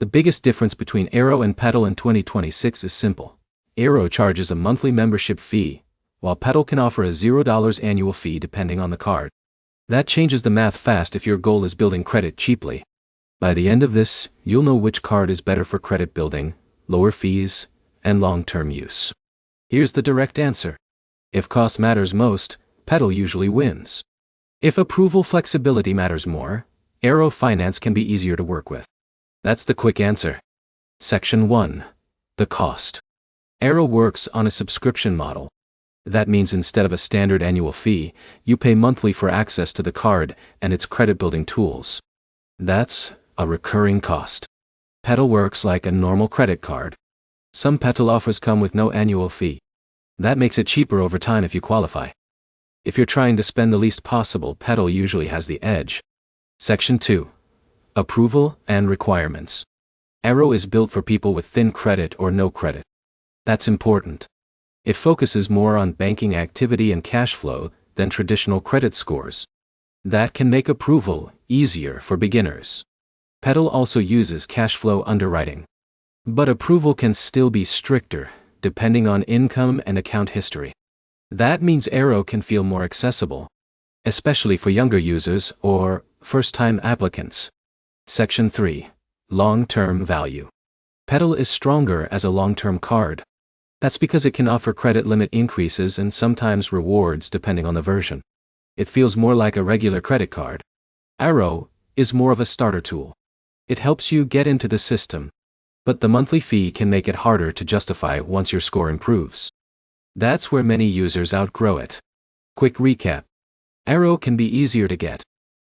The biggest difference between Arro and Petal in 2026 is simple. Arro charges a monthly membership fee, while Petal can offer a $0 annual fee depending on the card. That changes the math fast if your goal is building credit cheaply. By the end of this, you'll know which card is better for credit building, lower fees, and long-term use. Here's the direct answer. If cost matters most, Petal usually wins. If approval flexibility matters more, Arro Finance can be easier to work with. That's the quick answer. Section 1. The cost. Arro works on a subscription model. That means instead of a standard annual fee, you pay monthly for access to the card and its credit-building tools. That's a recurring cost. Petal works like a normal credit card. Some Petal offers come with no annual fee. That makes it cheaper over time if you qualify. If you're trying to spend the least possible, Petal usually has the edge. Section 2. Approval and requirements. Arro is built for people with thin credit or no credit. That's important. It focuses more on banking activity and cash flow than traditional credit scores. That can make approval easier for beginners. Petal also uses cash flow underwriting. But approval can still be stricter, depending on income and account history. That means Arro can feel more accessible, especially for younger users or first-time applicants. Section 3. Long-term value. Petal is stronger as a long-term card. That's because it can offer credit limit increases and sometimes rewards depending on the version. It feels more like a regular credit card. Arro is more of a starter tool. It helps you get into the system, but the monthly fee can make it harder to justify once your score improves. That's where many users outgrow it. Quick recap. Arro can be easier to get.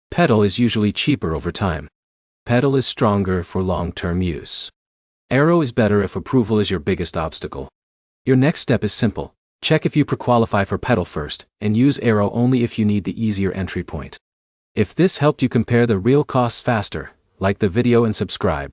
Petal is usually cheaper over time. Petal is stronger for long-term use. Arro is better if approval is your biggest obstacle. Your next step is simple. Check if you pre-qualify for Petal first, and use Arro only if you need the easier entry point. If this helped you compare the real costs faster, like the video and subscribe.